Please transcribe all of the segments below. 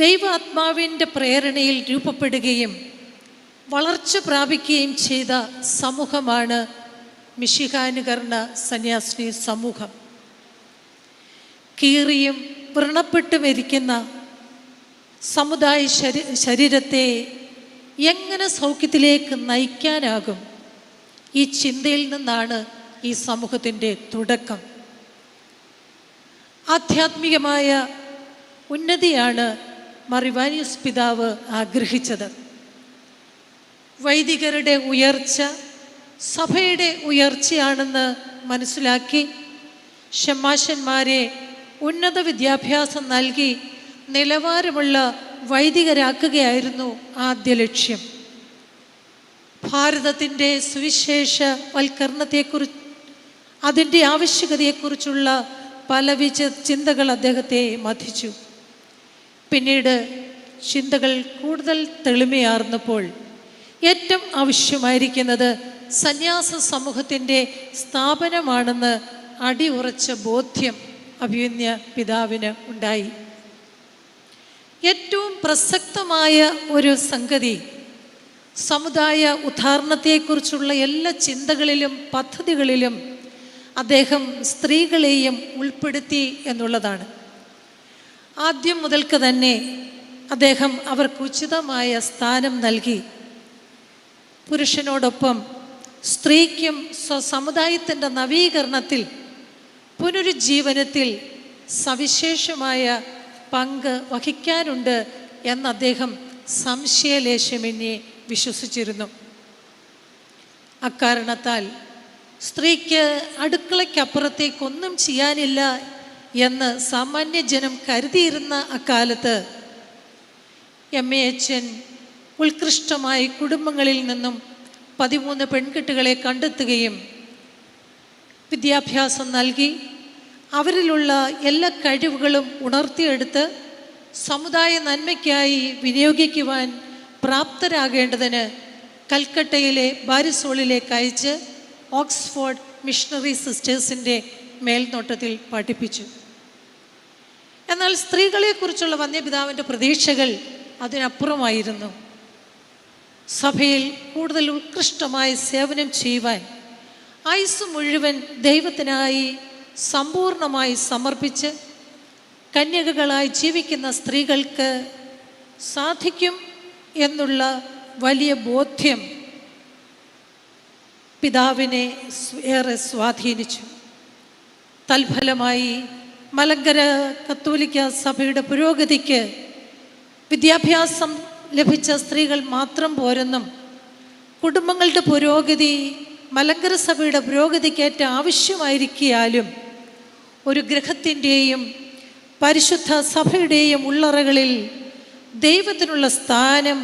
ദൈവാത്മാവിൻ്റെ പ്രേരണയിൽ രൂപപ്പെടുകയും വളർച്ച പ്രാപിക്കുകയും ചെയ്ത സമൂഹമാണ് മിശിഹാനുകരണ സന്യാസിനി സമൂഹം. കീറിയും വ്രണപ്പെട്ടുമിരിക്കുന്ന സമുദായ ശരീരത്തെ എങ്ങനെ സൗഖ്യത്തിലേക്ക് നയിക്കാനാകും? ഈ ചിന്തയിൽ നിന്നാണ് ഈ സമൂഹത്തിൻ്റെ തുടക്കം. ആധ്യാത്മികമായ ഉന്നതിയാണ് മാർ ഇവാനിയോസ് പിതാവ് ആഗ്രഹിച്ചത്. വൈദികരുടെ ഉയർച്ച സഭയുടെ ഉയർച്ചയാണെന്ന് മനസ്സിലാക്കി ശമാശന്മാരെ ഉന്നത വിദ്യാഭ്യാസം നൽകി നിലവാരമുള്ള വൈദികരാക്കുകയായിരുന്നു ആദ്യ ലക്ഷ്യം. ഭാരതത്തിൻ്റെ സുവിശേഷവൽക്കരണത്തെക്കുറിച്ച്, അതിൻ്റെ ആവശ്യകതയെക്കുറിച്ചുള്ള പലവിധ ചിന്തകൾ അദ്ദേഹത്തെ മഥിച്ചു. പിന്നീട് ചിന്തകൾ കൂടുതൽ തെളിമയാർന്നപ്പോൾ ഏറ്റവും ആവശ്യമായിരിക്കുന്നത് സന്യാസ സമൂഹത്തിൻ്റെ സ്ഥാപനമാണെന്ന് അടിയുറച്ച ബോധ്യം അഭിമന്യ പിതാവിന് ഉണ്ടായി. ഏറ്റവും പ്രസക്തമായ ഒരു സംഗതി സമുദായ ഉദ്ധാരണത്തെക്കുറിച്ചുള്ള എല്ലാ ചിന്തകളിലും പദ്ധതികളിലും അദ്ദേഹം സ്ത്രീകളെയും ഉൾപ്പെടുത്തി എന്നുള്ളതാണ്. ആദ്യം മുതൽക്ക് തന്നെ അദ്ദേഹം അവർക്ക് ഉചിതമായ സ്ഥാനം നൽകി. പുരുഷനോടൊപ്പം സ്ത്രീക്കും സമുദായത്തിൻ്റെ നവീകരണത്തിൽ, പുനരുജ്ജീവനത്തിൽ സവിശേഷമായ പങ്ക് വഹിക്കാനുണ്ട് എന്ന് അദ്ദേഹം സംശയലേശമെന്നെ വിശ്വസിച്ചിരുന്നു. അക്കാരണത്താൽ സ്ത്രീക്ക് അടുക്കളയ്ക്കപ്പുറത്തേക്കൊന്നും ചെയ്യാനില്ല എന്ന് സാമാന്യജനം കരുതിയിരുന്ന അക്കാലത്ത് MAHN ഉത്കൃഷ്ടമായ കുടുംബങ്ങളിൽ നിന്നും 13 പെൺകുട്ടികളെ കണ്ടെത്തുകയും വിദ്യാഭ്യാസം നൽകി അവരിലുള്ള എല്ലാ കഴിവുകളും ഉണർത്തിയെടുത്ത് സമുദായ നന്മയ്ക്കായി വിനിയോഗിക്കുവാൻ പ്രാപ്തരാകേണ്ടതിന് കൽക്കട്ടയിലെ ബാരിസോളിലേക്ക് അയച്ച് ഓക്സ്ഫോർഡ് മിഷണറി സിസ്റ്റേഴ്സിൻ്റെ മേൽനോട്ടത്തിൽ പഠിപ്പിച്ചു. എന്നാൽ സ്ത്രീകളെക്കുറിച്ചുള്ള വന്യപിതാവിൻ്റെ പ്രതീക്ഷകൾ അതിനപ്പുറമായിരുന്നു. സഭയിൽ കൂടുതൽ ഉത്കൃഷ്ടമായി സേവനം ചെയ്യുവാൻ, ആയുസ് മുഴുവൻ ദൈവത്തിനായി സമ്പൂർണമായി സമർപ്പിച്ച് കന്യകകളായി ജീവിക്കുന്ന സ്ത്രീകൾക്ക് സാധിക്കും എന്നുള്ള വലിയ ബോധ്യം പിതാവിനെ ഏറെ സ്വാധീനിച്ചു. തൽഫലമായി മലങ്കര കത്തോലിക്ക സഭയുടെ പുരോഗതിക്ക് വിദ്യാഭ്യാസം ലഭിച്ച സ്ത്രീകൾ മാത്രം പോരെന്നും, കുടുംബങ്ങളുടെ പുരോഗതി മലങ്കര സഭയുടെ പുരോഗതിക്കേറ്റ ആവശ്യമായിരിക്കാലും ഒരു ഗൃഹത്തിൻ്റെയും പരിശുദ്ധ സഭയുടെയും ഉള്ളറകളിൽ ദൈവത്തിനുള്ള സ്ഥാനം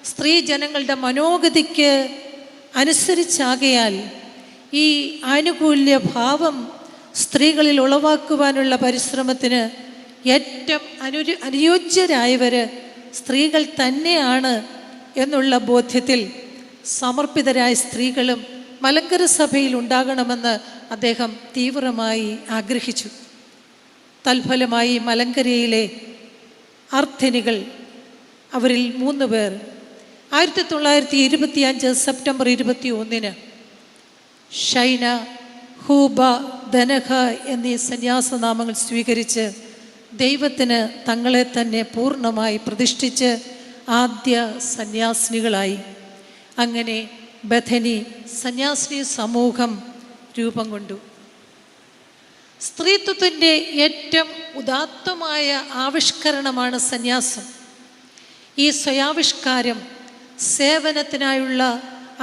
സ്ത്രീ ജനങ്ങളുടെ മനോഗതിക്ക് അനുസരിച്ചാകയാൽ ഈ ആനുകൂല്യ ഭാവം സ്ത്രീകളിൽ ഉളവാക്കുവാനുള്ള പരിശ്രമത്തിന് ഏറ്റവും അനുയോജ്യരായവർ സ്ത്രീകൾ തന്നെയാണ് എന്നുള്ള ബോധ്യത്തിൽ സമർപ്പിതരായ സ്ത്രീകളും മലങ്കര സഭയിൽ ഉണ്ടാകണമെന്ന് അദ്ദേഹം തീവ്രമായി ആഗ്രഹിച്ചു. തൽഫലമായി മലങ്കരയിലെ അർത്ഥനികൾ, അവരിൽ 3 പേർ 1925 സെപ്റ്റംബർ 21 ഷൈന, ഹൂബ, ധനഹ എന്നീ സന്യാസനാമങ്ങൾ സ്വീകരിച്ച് ദൈവത്തിന് തങ്ങളെ തന്നെ പൂർണ്ണമായി പ്രതിഷ്ഠിച്ച് ആദ്യ സന്യാസിനികളായി. അങ്ങനെ ബഥനി സന്യാസിനി സമൂഹം രൂപം കൊണ്ടു. സ്ത്രീത്വത്തിൻ്റെ ഏറ്റവും ഉദാത്തമായ ആവിഷ്കരണമാണ് സന്യാസം. ഈ സ്വയാവിഷ്കാരം സേവനത്തിനായുള്ള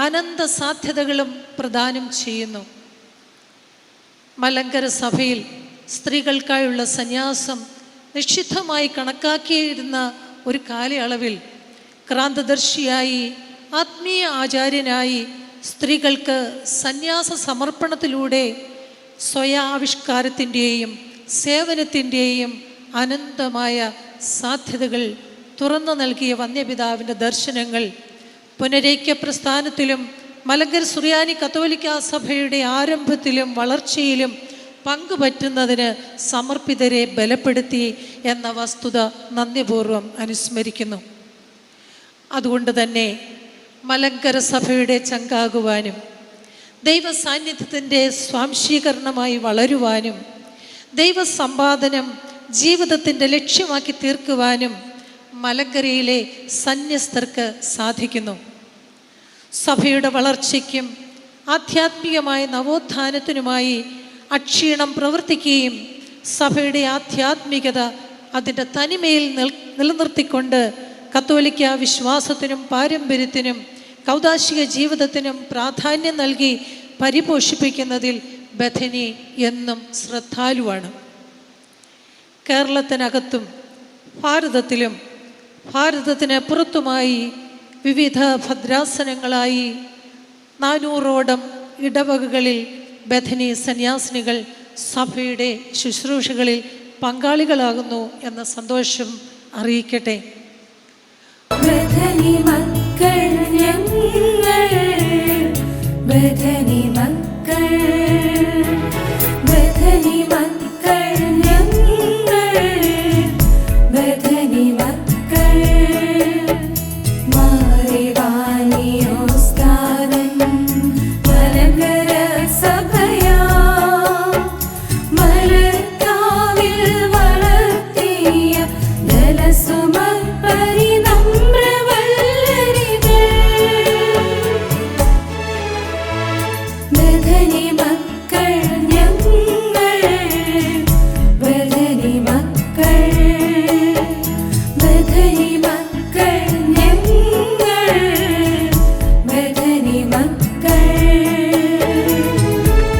അനന്ത സാധ്യതകളും പ്രദാനം ചെയ്യുന്നു. മലങ്കര സഭയിൽ സ്ത്രീകൾക്കായുള്ള സന്യാസം നിഷിദ്ധമായി കണക്കാക്കിയിരുന്ന ഒരു കാലയളവിൽ ക്രാന്തദർശിയായി ആത്മീയ ആചാര്യനായി സ്ത്രീകൾക്ക് സന്യാസ സമർപ്പണത്തിലൂടെ സ്വയാവിഷ്കാരത്തിൻ്റെയും സേവനത്തിൻ്റെയും അനന്തമായ സാധ്യതകൾ തുറന്നു നൽകിയ വന്യപിതാവിൻ്റെ ദർശനങ്ങൾ പുനരൈക്യ പ്രസ്ഥാനത്തിലും മലങ്കര സുറിയാനി കത്തോലിക്ക സഭയുടെ ആരംഭത്തിലും വളർച്ചയിലും പങ്കുപറ്റുന്നതിന് സമർപ്പിതരെ ബലപ്പെടുത്തി എന്ന വസ്തുത നന്ദിപൂർവ്വം അനുസ്മരിക്കുന്നു. അതുകൊണ്ട് തന്നെ മലങ്കര സഭയുടെ ചങ്കാകുവാനും ദൈവസാന്നിധ്യത്തിൻ്റെ സ്വാംശീകരണമായി വളരുവാനും ദൈവസമ്പാദനം ജീവിതത്തിൻ്റെ ലക്ഷ്യമാക്കി തീർക്കുവാനും മലങ്കരയിലെ സന്യസ്തർക്ക് സാധിക്കുന്നു. സഭയുടെ വളർച്ചയ്ക്കും ആധ്യാത്മികമായ നവോത്ഥാനത്തിനുമായി അക്ഷീണം പ്രവർത്തിക്കുകയും സഭയുടെ ആധ്യാത്മികത അതിൻ്റെ തനിമയിൽ നിലനിർത്തിക്കൊണ്ട് കത്തോലിക്ക വിശ്വാസത്തിനും പാരമ്പര്യത്തിനും കൗദാശിക ജീവിതത്തിനും പ്രാധാന്യം നൽകി പരിപോഷിപ്പിക്കുന്നതിൽ ബഥനി എന്നും ശ്രദ്ധാലുവാണ്. കേരളത്തിനകത്തും ഭാരതത്തിലും ഭാരതത്തിന് പുറത്തുമായി വിവിധ ഭദ്രാസനങ്ങളായി 400ഓളം ഇടവകകളിൽ ബഥനി സന്യാസിനികൾ സഭയുടെ ശുശ്രൂഷകളിൽ പങ്കാളികളാകുന്നു എന്ന സന്തോഷം അറിയിക്കട്ടെ. ബഥനി മക്കൾ ഞങ്ങൾ, ബഥനി